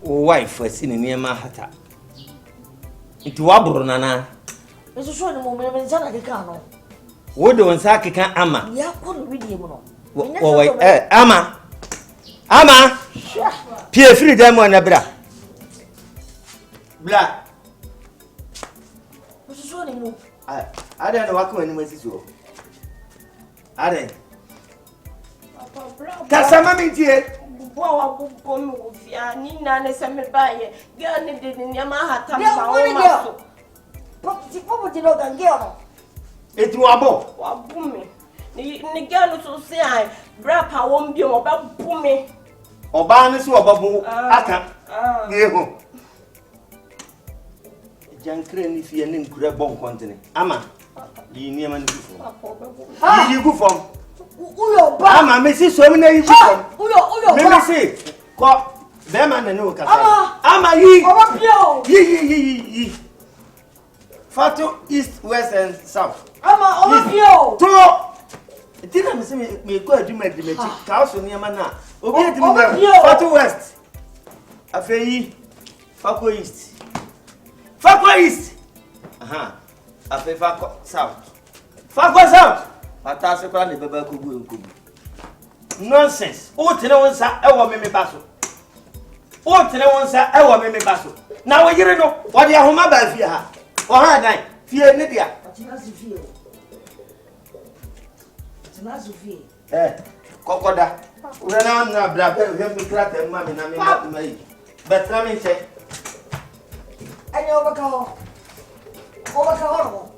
wife asini niema hata. Nti wabro nana. Eso so ni mo me nsa na keka no. Wo de wonsa keka ama. Ya ko no video mu no. Ama. Ama. Pie free dem na bra. Bla. Eso so ni mo. Ada na wako ni masisi. Ada. Kasama mintie. Wa komi ofia ni na ne se me baye girl ni de ni ma hata ma o ma so Popo lo gangeo. Eti wabo me ni girl so se ai bra pa wo mbi o ba bu me oba ni so obabu aka yeho jankre ni fie ni nkura bon kontene ama yi ni ma ni gufo yi gufo Uyo ba ama mesi so mi na yi gufo uyo ba mesi ko be ma na ni o kasa ama yi oba pio yi Fatu east west and south ama oba pio to tina me se me ko aduma di mechi ka so ni ma na obi edi me Fatu west afeyi Fako east aha afe Fako south pata se kwa ne baba kogu enkogu nonsense o tene wonsa e wo meme baso na wo yire no wo de ahoma ba fie ha o ha dan fie ne dia Tinazu fie kokoda we na bra be mi krata ma mi na mi ma yi betra mi che Anyo obaka ho no.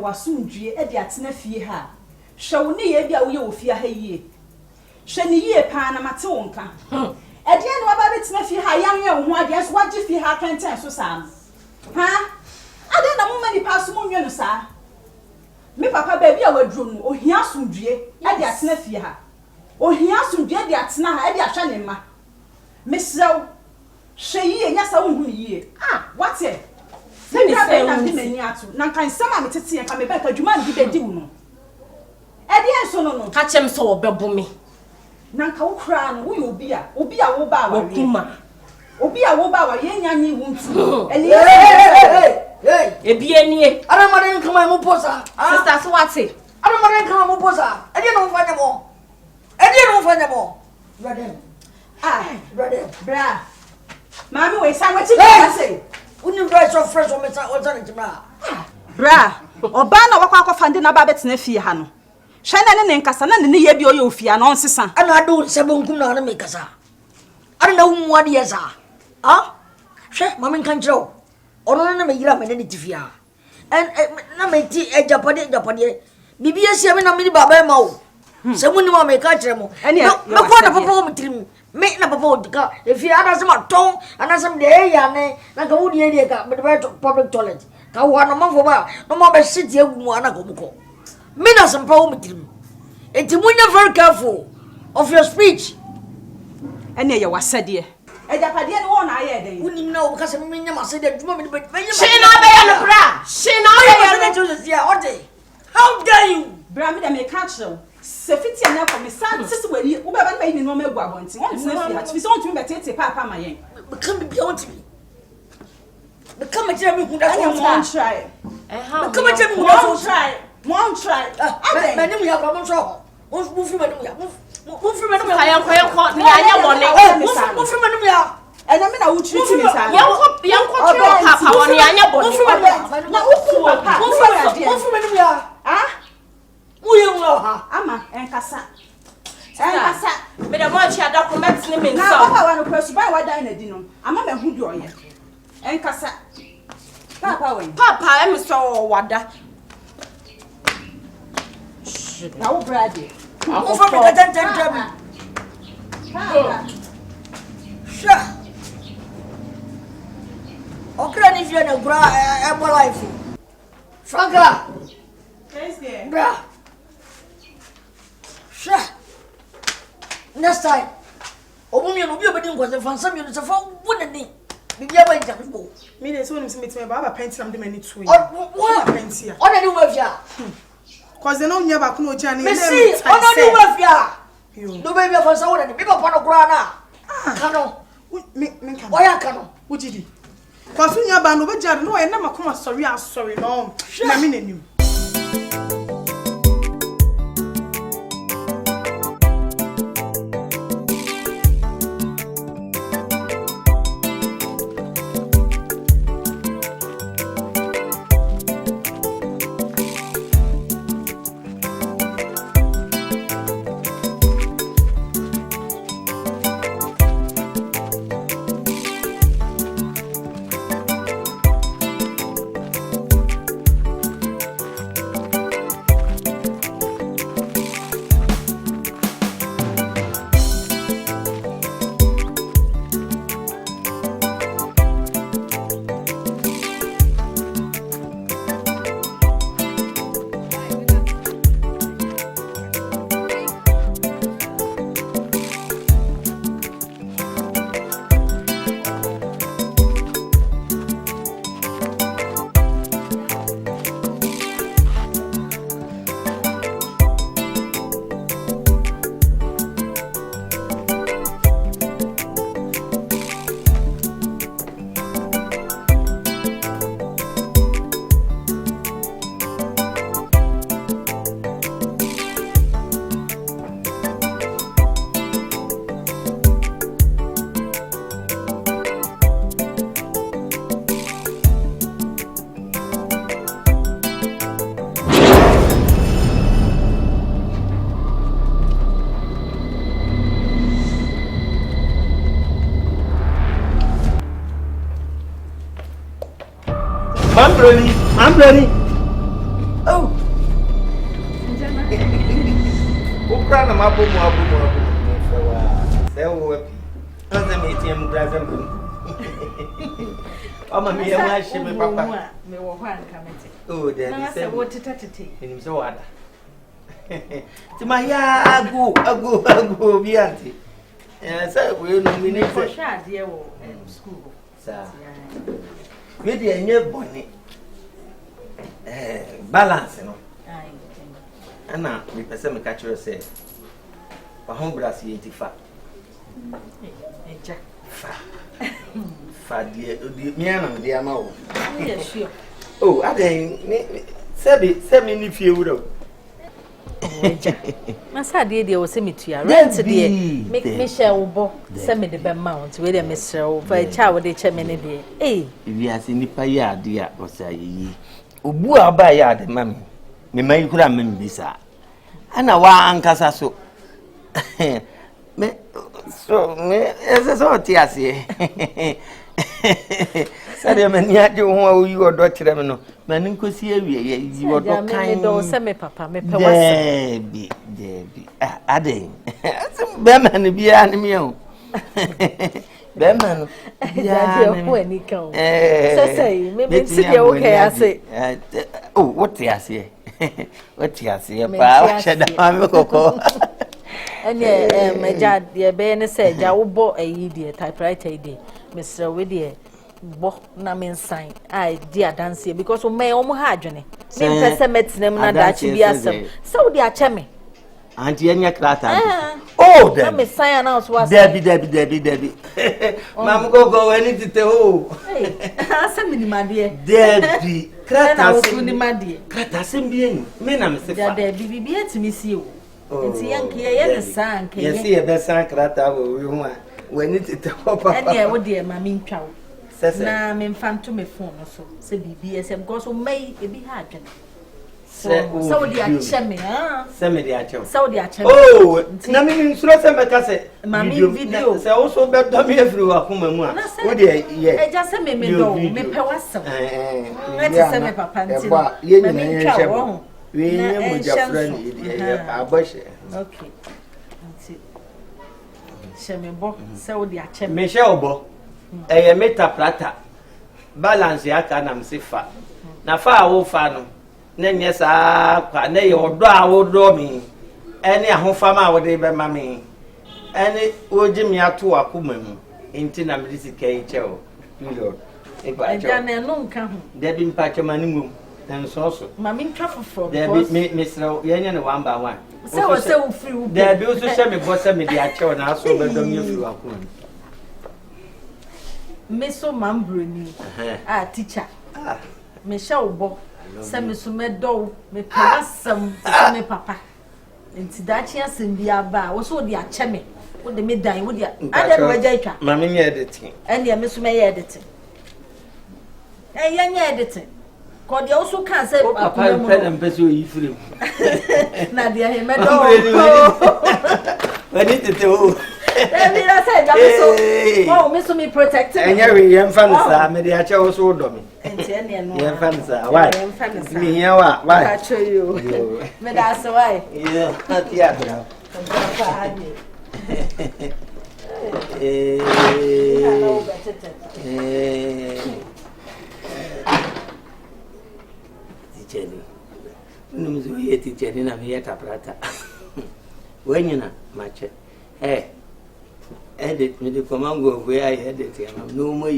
Wasundue e de atena fie ha hwe ne ye bia wo ye ofie ha yie hwe ne yie pa na mate wonka e de ne waba betena fie ha yanwe wo ho ade so wagye fie ha kenten so sam ha ade na mo mani pa so mo nwe no sa me papa ba bia waduro no ohia asundue e de atena fie ha ohia asundue de atena ha e de ahwa ne ma mesrew hwe yie nya sa wo hu yie wate Send me say na meni atu na kan sama metete ka me ba ka dwuma ndi bedi wo no e de enso no ka chem so wo bebo me na ka wo kra no wo ye obi a wo ba wa obi a wo ba wa ye nyanyi wo ntu eni ebi enie ara mare nkan mo posa sister so wate ara mare nkan mo posa e de no fanya mo brother bra mami we sa wati ka say Uni right so fresh o meta o tane jima. Bra, oba na wakwa akwafa ndi na ba betena fie ha no. Hwe ne nkasa na ne ye bi o ye ofia na onsesa. Ana adu sebonkum na me kasa. Ana na hu ade yesa. Hwe mama nkan kire ono na me yira me ne tifia. En na me ti ejapade bibi esia me na me baba ma o. Se mu ni ma me ka kire mo. Me ko na papa o mtirim. Me na papa odika if you ana some ton ana some dey ya ne na ka wudi area ka be public toilet ka wo na manfo ba no mo be sit egu mu ana ko muko me na some pa wo mitirim enti munya very careful of your speech ene ye wasade ejapade ne wo na aye den unim na o ka se me nya masade duma me be she na be ya no bra she na be ya no how dare you bra me da me ka kire Sefiti na ko me san sisi wari wo baba na yi no ma gu abonti won tena fia tfi so won tumi betete papa ma yen kan bi won timi be kan ma jira mi hu da so won try be kan ma jira mi hu da so won try ma ni mu ya ba mo so mo fi ma ni mu ya mo fi ma ni mu ya kayan ko ni anya woni mo fi ma ni mu ya ena me na wo treat me sa yan ko papa woni anya boni dan na di no ama me hu di oye enkasa papa wen Papa, I'm so wada. na wo brade Who from the Ghanaian Twi? Sure. Okay, if you're in a life. Franka. Yes, dear. Bra. Sure. Next time. Obumi no bi obedin kwase fansa mi no se fa wonani. Bibia ba njapo. Me dey so nim se meet me baba penti am de mani to yi. What Penti a. Ona ni wafia. Cause they no nya ba kuno oja ni. Me see, ona ni wafia. No baby fansa wonani. Bi ba pono kura na. Kano. Me kan. Oya kano. Ujidi. Cause nya ba no be jare no e na makoma sorry no. Na me nanim. I'm ready. Oh. Who cry my boom? They were happy. Doesn't make him drive them. Oh, my dear, my shimmy, Papa. me wo hwan kamete Oh, there na is se wo tetetete in so what? To my Ago, be auntie. And so we know we need for sure dear wo school sir. We dey nye boni. Balance no. ai Ana me pese me catch you say. Wa hon bras ye tifa. eja Fa die me ana me dia ma wo. yeah sure Oh, aden me ni fie wuro. eja masa de wo se metua rent de me share wo bo se me de be mount we de me share wo fa cha wo de che me ne de Wi ase nipa ya ade a o sa yi. Obu aba ya ade ma me mai kura me bisa. Ana wa ankasa so. Me ese so ti ase. Sare me ni ade ho a yi odo kire me no. Ma ni nkosi awie ye yi odo kan. me do se me papa me pe wase Debi. Ade. Be ma ni bia ni me o. Be ma no. ya de ho ani kan say me ti de okay ase oh what you say what you say pa sheda ma me kokko ene meja de be ne say ja wo bo ayi de typewriter de Mr. we de bo na me nsan ai dia dance because o me o mo ha adwene me pese metinem na da chi bi asem so wo de ache me Auntie enya krata. Oh, na me sign announce was Debbie. Mam go any tite ho. Hey, asa minimade. Debbie, krata so minimade. Krata sembien. Me na me se fa. Debbie bibi etimi si o. Enti yanke ye ne san ke. Yes, ye be san krata wo wi ho a. Wani tite ho papa. Ene wo de ma mi ntwa wo. Na me mfanto me phone no so. Se bibi ese because o mai e bi ha adwene. Saudi acheme Semedi acho. Saudi acheme. Oh, na me nsuro se meka se video. Se wo so be do me afiri akoma mu a. Wo de ye. Eja se me do, me pe wasem. Eti se me papa nti. Ye nyina ye hye. We nye mo jafra ni ye aboshe. Okay. Nti. Shemebo Saudi acheme. Me hye obo. Eye meta plata. Balance ya ka na msifa. Na fa wo fa no. Na nye saa kwa na ye odo a wo do mi. Ene ahofama a wo de be ma mi. Ene oji mi ato akoma mu. Enti na me disi kai cheo. Million. E ba cheo. Eja na no nka ho. De bi mpa chema ni mum. Na nso so. Ma mi ntwa foforo. De bi me sra ye nya ne one by one. Se wo se wo free wo. De bi so hye me bo se me de a cheo na aso be do mi afiri akoma mu. Me so mambroni. Teacher. Me sha obo. Se me so me do me pewasem se me papa. Enti da chi asem bia ba wo so de ache me. Wo de me dan wo de ade no waja itwa. Ma me nye editing. Ene me so me ye editing. Ye nye editing. Ko de wo so kan se papa pe na mpese o yifire mu. Na de he me do. Wani tete o. Baby, I said, oh, Miss me protected. And you're young fancy, maybe I chose all of me. And young fancy, why? Me here, why? I show you. But that's why. Yeah, not yet. Teacher, I'm here to prata. When you know, match it. Eh. Edit me the commando where I edit him. No more.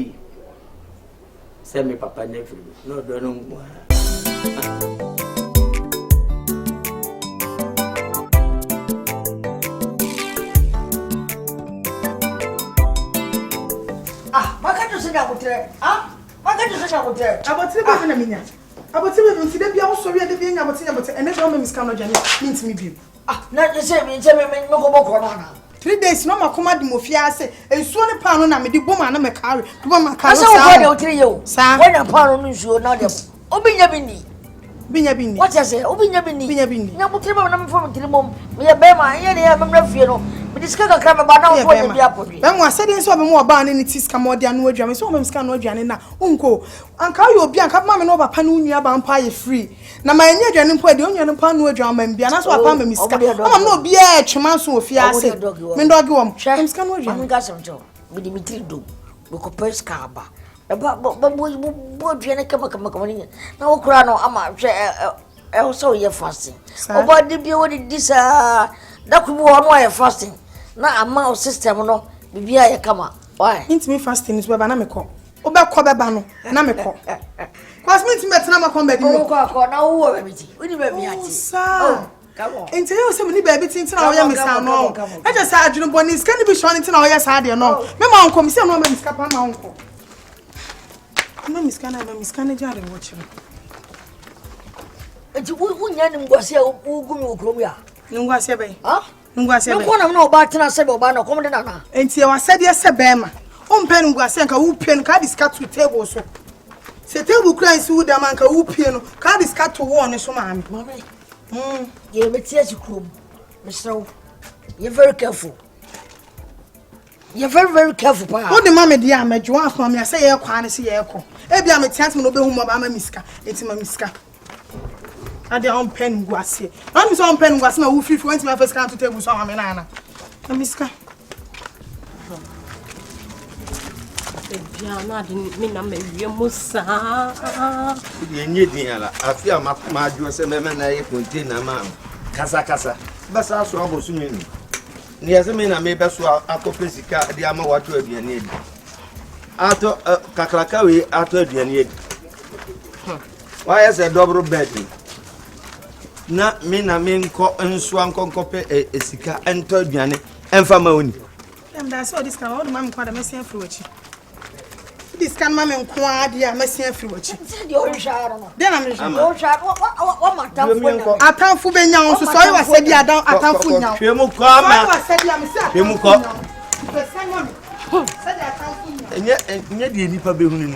Send me papa never. No, don't know. Maka to sit down with her. Maka to sit down with her. About the baby, Namina. About the baby, the Bible, sorry, the being about it, and never Miss Canoja means me. Not the same, it's a corona. 3 days no makoma de mofia se ensuo ne paano na me de boma na me carry de boma ka no sa when a paano no nsuo na de obinya bini what you say obinya bini na mutima na me fo me mom me ya be ma ye ne ya me fie no me diska kakra me ba na fo ye bia podwe ben wa sede nso be mo oba na ne tiska mo de anu adwame so me ska no adwane na unko anka yo obi anka ma me no papa no nua ba mpa ye free na ma enye adwane mpo de onua no pa no adwane ma mbia na so papa ma miska ama no obi e twema so ofia ase me ndogi wo me ska no adwane me ga semto me Dimitri do me ko peska ba bo adwane kama ni na wo kura no ama hwe so ye fasting oba de bi wo di disa da ku bi wo no ye fasting na ama o system no bibia ye kama why intimi fasting is baba na me ko obekọ beba no na me ko cause me intimi betena ma ko bedi no ko na wo be biti uni be mi ati come on enti yo se me be biti ntina wo ye misa no e je sa adwunu boni ska ni bi shoni ntina wo ye sa de no me ma onko mi se no ma miska pa ma onko no miska na jare wo chiro enti wo nya ni ngwase wo gumi wo krom ya ngwase be ngwase be ko na no ba tena se be ba na kom de na enti e wasade se be ma o mpe ngwase nka wo pie no ka diska to table so se table kran si wo da man ka wo pie no ka diska to wo ne so ma me ye be tie krom Mr. You're very careful. You're very careful, pa. What the mama dear me jo afọ me say ye kwa ne say ye ko. E bia me tiant me no be hu mo ba ma miska. Enti ma miska. Ade on pen nguase. Na mi so on pen nguase na wo fifi wenti ma first can to table so ma na. Na miska. E bia na de me na me wie musa. Ye nye din ala. Afia ma jo se me na ye container ma. Kasa. Basa so abosu me ni. Ni yase me na me be so akopesika de ama wato aduane edi. Ato kakraka we ato aduane edi. Why is a double bed? Na me nko nso ankonkope esika ento aduane emfa ma oni. Dem da so this can all mam kwa da mesia free wachi. This can mam nko ade a mesia free wachi. De o nsharo no. De na me nsharo. O nsharo o matamfo. Atamfo be nya so so you say dia dan atamfo nya. Hwe mu kwa ma. You say dia me say. Hwe mu ko. Say dia atamfo nya. Enye de nipa be hunu ni.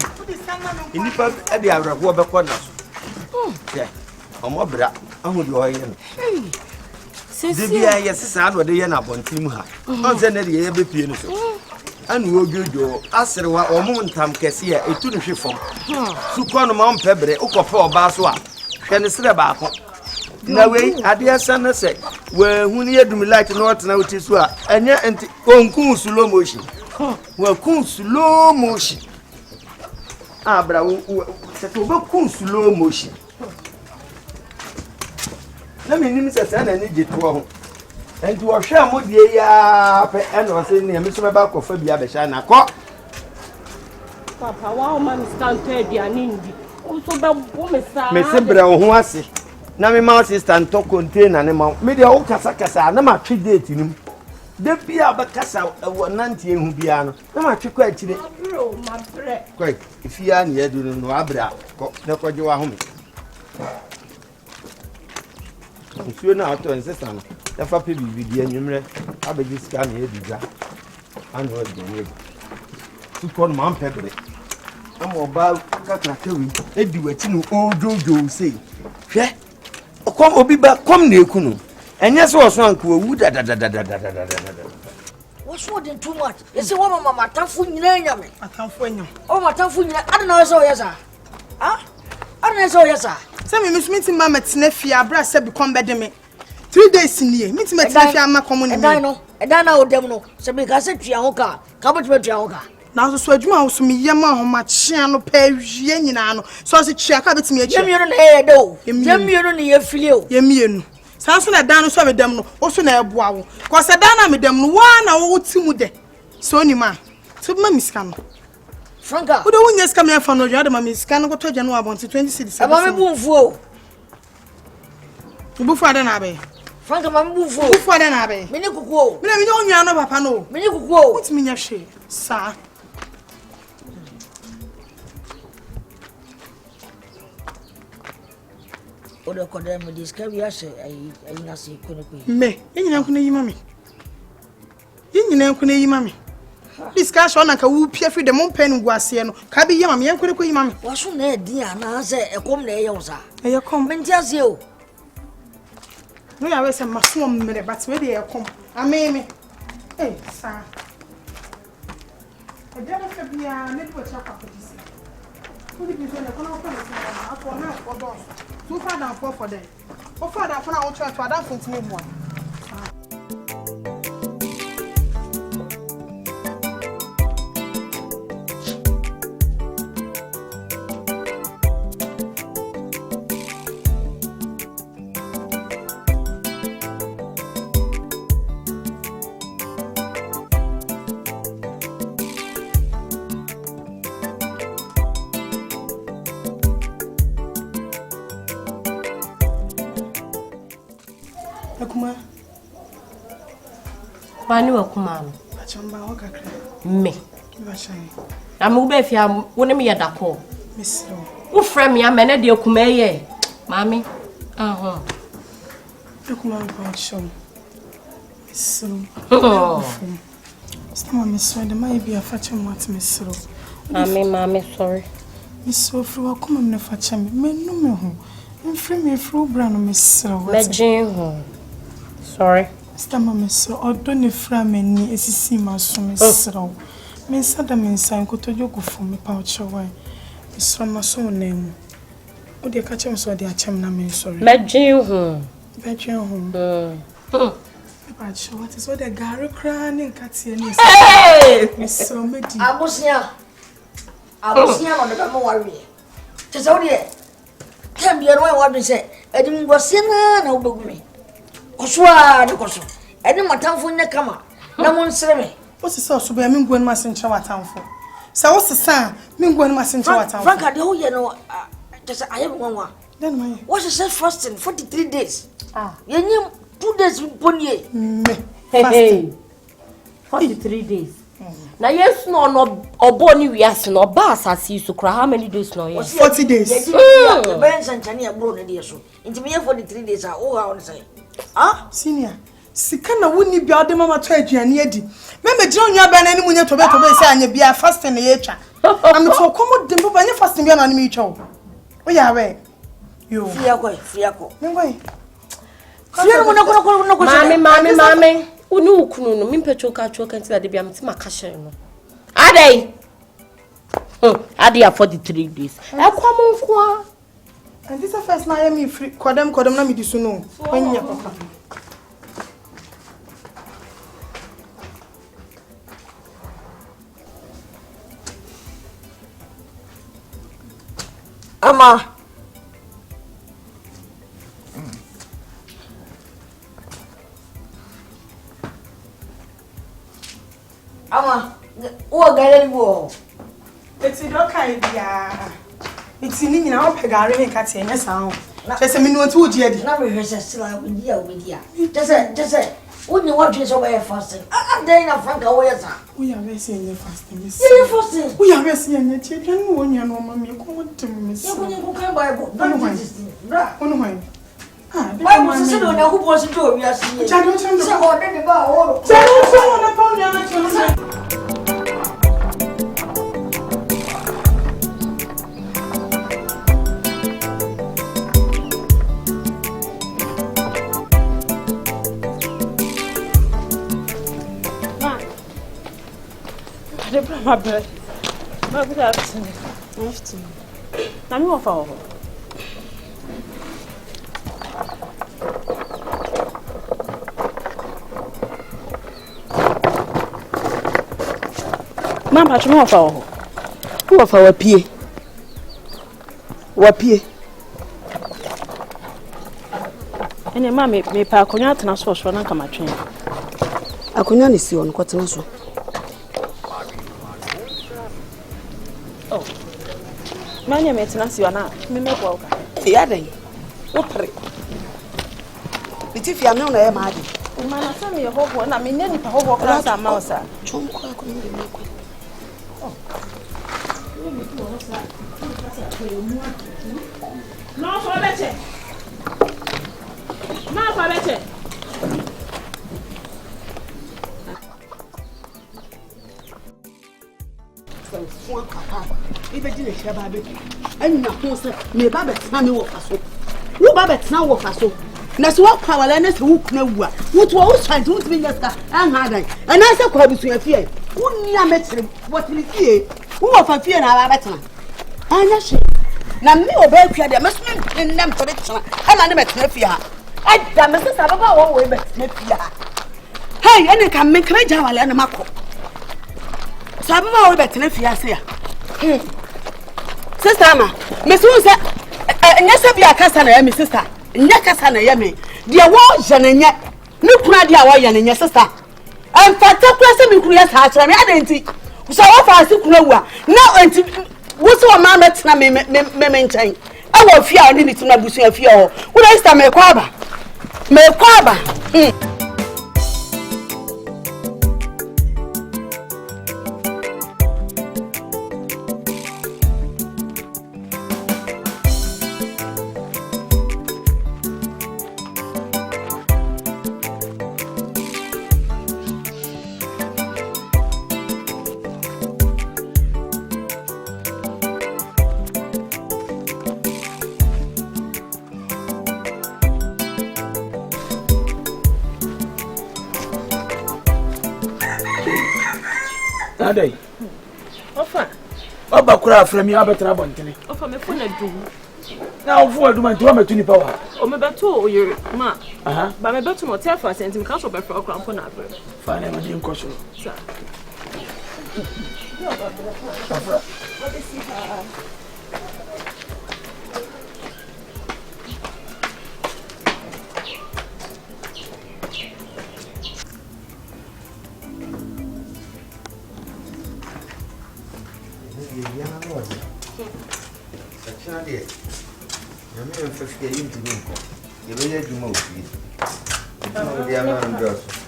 Nipa e de awrako be ko na so. Yeah. Omobra, ahu di oye no. Debia yesesa do de ye na bontim ha. Onse na de ye be pie no so. Anu ogojo aserewa omuntam kese ya etu no hwefom. Sukwa no ma ompebre ukofe oba so a hwe ne sere ba ko. Na we ade asana se we hu ne yedum light no otena uti so a enye enti onkun slow motion. We kun slow motion. Abra se to be kun slow motion. Na me nim se na ne jitu ho. Enti wo hwe amodie ya pe eno se ne me so ba kofa bia be sha na ko. Papa wa o ma Asante aduane ndi. O so be bo me sa. Me se bra wo ho ase. Na me ma assistant to container ne ma. Me de wo kasa na ma twi date nim. De bia ba kasa wo nante ehu bia no. Na ma twi kwa akire. Ma bre. Kwai, ifia ne yedu no abra. Ko ne ko je wa ho me. Nsuo na auto insistant. Da fa pe bibi anwumre abeji sika na yeduza. Anu o de we. Tukon man pebre. Amo ba kakra kewi. Edi wati no ojojo sei. Hwe. Okom obi ba kom na eku no. Enye se oso anka wu da. What's what in too much? You see, what my tafu nyina me. Atamfo anyam. Oh, my tafu nyina. I don't know so yes, sir. Huh? I don't know so yes, sir. Say me meeting mama tinefia abra se become bed me. 3 days in here. Meeting me tinefia ma common. And I know. And I know them no. So because I Twi Ahoka. Come to Twi Ahoka. Now so adwuma wo so me yema ho ma chia no pa wie nyina no. So se chia ka betimi a chia. Yemienu na ye do. Yemienu na ye fili o. Yemienu. Sanso na dan no so be dem no. Wo so na eboa wo. Ko se dan na me dem no wa na wo timu de. So ni ma. So ma miska no. Franka. Wo do wonya ska me fa no dwa de ma miska no ko to gya no abonti 20 Ama me bufu o. Bufu ada na be. Franka ma me bufu o. Bufu ada na be. Me ni kuku o. Me na me onwa no papa no. Me ni kuku o. What me nya hwe. Sa. Odo ko dem dis ka wi ase ayi na se ko ne ko. Me, yenyina ko na yi mame. Yenyina ko na yi mame. Discussion na ka wu pia fi de mon pen gu ase no. Ka bi yi mame, yen ko ne ko yi mame. Wa so na edi ana se ekom na eye wo sa. Eye kom. Me ntia se o. No ya we se maso mmere but we de eye kom. Ameme. Eh, sa. E de na fa bia ne do cha ka podisi. Ko di bi so na ko na ko na sa afọ na ko do. Two father and 4 for them. Oh, father, for now, try to adapt to me one. Akuma. Wani wakuma no. Achamba ho kakra. Me. Kibashan. Amu be fia woni me yeda ko. Misro. Wo frem ya me na de akuma ye. Mami. Ahun. Akuma ko show. Misro. Stama misro de mai bia fache mo at misro. Mami sorry. Misro fru akuma me fache me no me ho. Mfrem me fru bra no misro. Mejin ho. Sorry. Stama misro odo ne fra mani esisi maso misro. Me sada me nsan ko tojo ko fu me pa ocho wa. Misro maso nemu. O de ka chem so de achem na me sorry. Mejin ho. Mejin ho. But what is what the gari crying katie ni. Misro medi. Abusia no de mo worry. Tese wo de tem bia no wa do se edim gosie na obegu me. Kosoa de koso. Edim matamfo nya kama na mo nsere me. Wo se so so be me ngwan ma senche watamfo. Sa wo se sa me ngwan ma senche watamfo. Franka de ho ye no tese aye me nwa. Then my. What is that fasting 43 days? Yenyim 2 days bonnie. Me. Fasting. 43 days. Na yes no obo ni wiase no ba asasi so kra how many days no yes 40 days. The ben sanchani abro na dey so. Inti me 43 days o ha on say. Senior. Sika na woni bia ode mama to aduane adi. Me gina onwa ba na ni munye tobe say anya bia fasting na ye twa. Am to komo dem baba nya fasting bia na ni me twa. O ya we. Yo. Free ako. Mengoi. Mami. Unu ukunu no mimpechoka choka nti ade bia mtima ka hye no. Adai. Ade for the 3 days. Ekwamonko. And this is first na me free. Kodem na me disu no. Onya papa. Ama. Ama, o gare wo. Eti do kai bia. Eti ni nyina o pegare me ka tie nya san. Chese me no ntu odi adi. Na me hwese sila odia. Just when you want to so way fasting. Then na franka wo yesa. We are resi nya fasting. You fasting. We are resi nya tie twa no wo nya no ma me ko wontem me. You go kan Bible. Bra. Ono hwan. Bible se do na ko bo se do wi ase. Chado chando. Se o de ba o. Chado na pa nya na chando. My bed. My good afternoon. Afternoon. I'm off our home. Mama, I'm off our home. Who of our pie? What pie? And your mammy may park on your tennis for one and come at train. I could not see on cotton. Manya maintenance you are not. Me make walk. Yading. Opere. If you are known, I am mad. Man, tell me a whole one. I mean, any whole class a mouse. Chum quack on the milk. No, for better. No, for better. If I didn't share baby, and now me babet mammy walk so. Who babet now walk so? That's what power and us who know what was trying to be just and hard. And I said, Quabu to a fear. Who near met what we fear? Who of a fear and our better? I know she. Now me obey Pierre, must in them for it. And I met Nepia. I damn Mrs. Ababa one way, but Nepia. Hey, and I can make my jawal and a macro. So I'm all better Nepia say. Sister Ama, Miss Wusa, Nessa be a Cassana, Miss Sister, Nakasana Yemi, dear was and yet, no Pradia Wayan and your sister. And for top person who has had an identity, so far as you know, now and what's our mammoth maintain. I will fear I need to know Busia fear. Would I stand my quaba? My quaba. Day. Offer. Oba kura from you abetra bontene. Offer me phone adu. Now for do man to am tuni power. O me beto o yere ma. Aha. Ba me beto no tell for sent me can so be for okra mpo na abre. Fine ma din koso. Sir. What is it?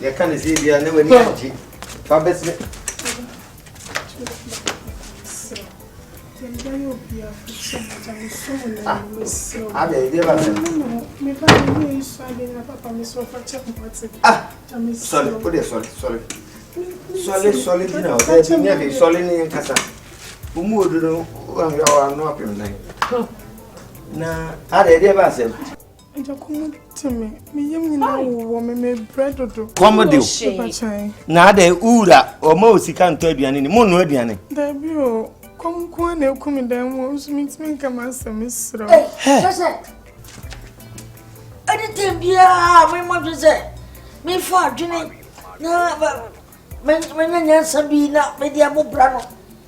You can't see the never need Fabes. Sorry, put it sorry. Solid, you know, that's never solid in Casa. Who moved to know no opinion. Na ade de ba sem. Agya Koo teme. Me yem nyina wo me bread do. Comedy. Na ade ura o ma osika nto aduane ni mo no aduane. Da bi o. Kom na ekumi dan mo so me kama semisro. Sese. Anything bia me mo say. Me fa adwene na me nya sabi na me dia mo bra no.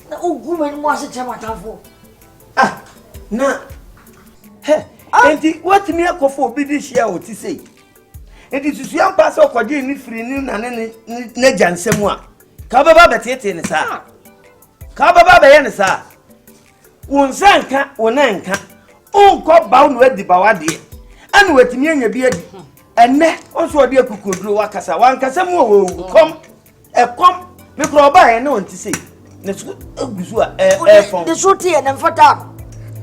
Na ogu me mo ase chamatafo. Na enti what me akofo obi di hia o ti sei. Enti susu am pass okoje ni free ni na ne na jansemu a. Ka baba betete ne sa. Ka baba be ye ne sa. Wonsanka wonanka. Onko bawo no adi bawade. Anu watimi anya bi adi. Enne onso odi akukoduro wakasa wankasa mu wo kom me kro ba ye na on ti sei. Ne su agusu a fon. De so tie na mfata.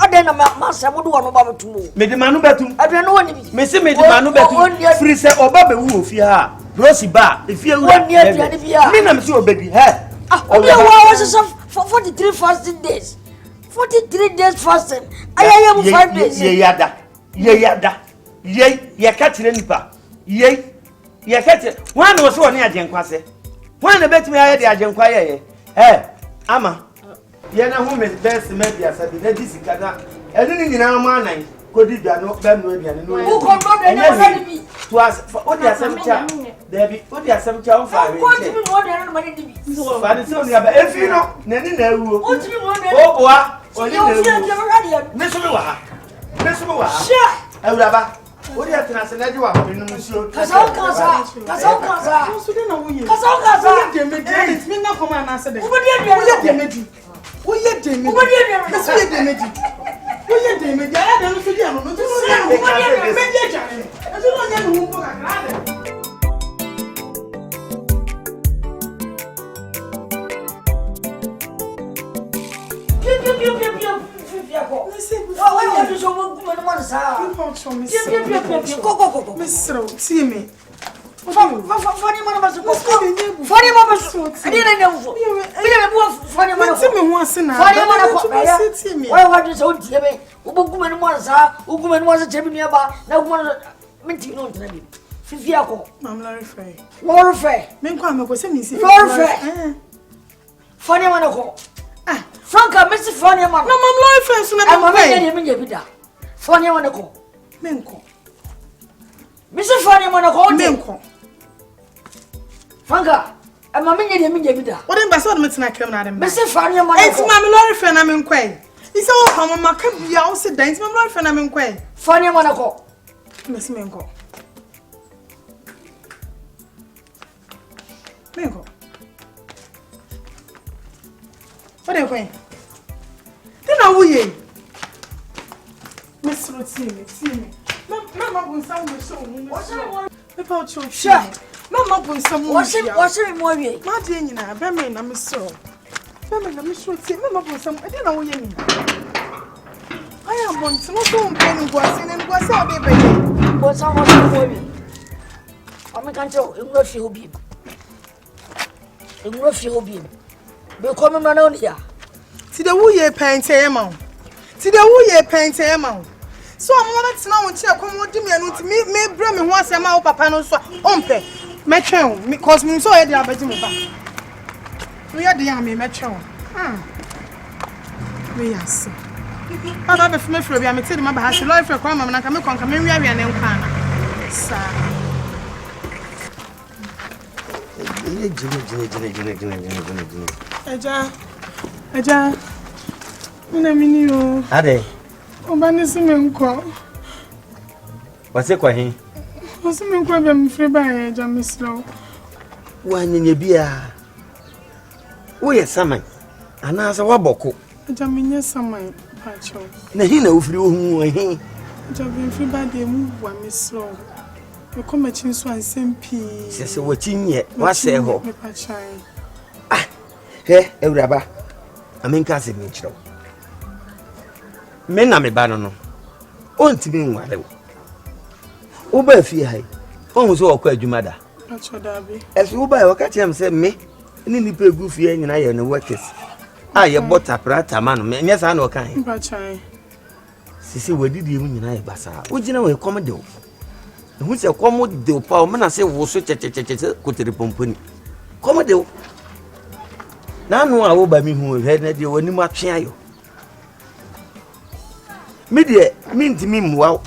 Ade na ma samudu wono ba betumo. Me de manu betum. Ade no woni bi. Me se me de manu betum. Free se oba be wu ofie ha. Brosi ba, efie wu. Woni aduane bia. Me na me se obedi he. Obi wa for 43 fasting days. 43 days fasting. Ayaya mu 5 days. Ye yada. Ye ka kire nipa. Ye ka kire. Wan no so woni agenkwase. Wan na betumi aye de agenkwa ye. Ama. Ye na hu me best media sabi na disika na. Enu ni nyina ma nan. Kodi dwa no ba no aduane no. Who control the money bi? To as for the assemcha. There be for the assemcha on fire. What do you want the money bi? So far so ni aba efi no na ni na ewu. What do you want the? O boa. O ni na ewu. You Me so me wa. Sure. Ewuraba. O dia tena se na je wa ho no musuo. Kasa. So dey na wo ye. Kasa. Dey me dey. Me na come na say dey. Wo dey demedi. Na so ye demedi. Wo ye demedi. Aya dey no so dey no. No so dey no. Me dey jare. Na so no nya no mpo kakra. What is your woman, sir? Go. See me. Funny Franca, Mr. Funny man. No, my friends, Funny man, Menko. Mr. Funny man, Menko. Franca, I'm a minute. What in Bassad Metina came at him? Mr. Funny man, it's my lawyer friend. I'm in Quay. It's all from my cabby. I'll sit down. It's my lawyer friend. I'm in Quay. Funny man, Miss Menko. Menko. What are you going? Then I will ye. Miss Ruth, see me. Mamma will sound so. About your shot. Mamma will some more. What's it more? My dear, Bemin, I'm so. Bemin, I'm sure. Mamma will some. I don't know you mean. I am one to know penny was in and was out there, baby. What's how much for me? I'm a control. You will feel beam. You will feel beam. Become a man on here. See the woo ye paint amount. See the woo ye paint amount. So I'm not now until I come with me and me bring me once a mouth papa no so umpe. Metron, because me so I did about me. We are the army metron. We are so. I got the family for me. I'm telling my house, life for crime, and I come and we are in Empana. Sir. Eja, una minio. Ade. Obani simenko. Wase kwa hin? Simenko be mfre ba eja mislo. Wanyenye bia. Wo ye saman. Ana sa waboko. Eja menye saman pacho. Na hin na ofiri wo hu hin. Eja be mfre ba de mu wa mislo. Me come chinso ansempi. Sese wo chinye, wase ho. Me pachai. He, Ewuraba. Amenka se me chiro. Me na me ba no. Ontimi nwale wo. Wo ba fie hai. Ohun so okọ adwuma da. Pacho dabi. Esu wo ba e waka chem se me ni nipa egu fie nyina ye ne workers. Ah ye bota prata man me nya sa na okan. Pachai. Sisi wadidi mu nyina ye basa. Wo gina we komode wo. Ehu se komode wo pa o me na se wo so chechecheche kotere pomponi. Komode wo. Na no a wo ba mi hu he na de woni mu atwe ayo. Me de mintimi muwa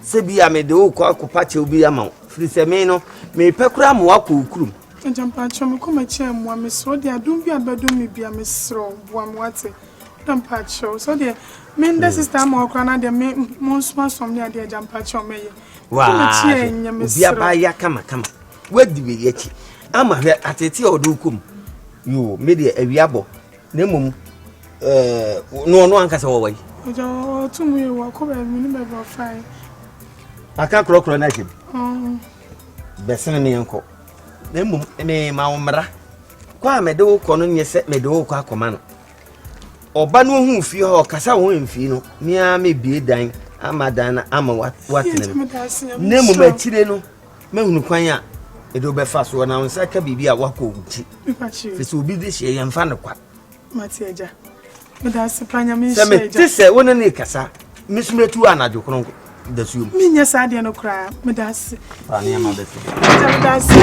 se bia me de wo kwa akopa che obi ama. Firi se me no me pekura muwa ko okurum. Jampa chom ko ma che muwa me so de adum bia badum me bia me sro boa mo ate. Jampa chom so de me nda sister ma okra na de me monsuma som ne ade jampa chom me ye. Wa bia ba ya kama wadi be yachi ama hwe atete odukum yo me de awiabo na mum no ankasa wo wai ojo tumu ye wa ko ba mi ni be ba fine aka krokro na kim besene me yanko na mum me ma umra kwa me de wo kono nyese me de wo kwa akoma no oba no hu fie ho kasa wo mfie no mia me bie dan amadana ama watene ne mu machire no mahunu kwan a edo be fa so na onsa ka bibia wakọ wuti fese obi de hye yemfa ne kwa matieja me da sepanya me hye me tese wona ne kasa mismetu anajo kronko da suum me nya sa de no kra me da se pa ne ma be se me da se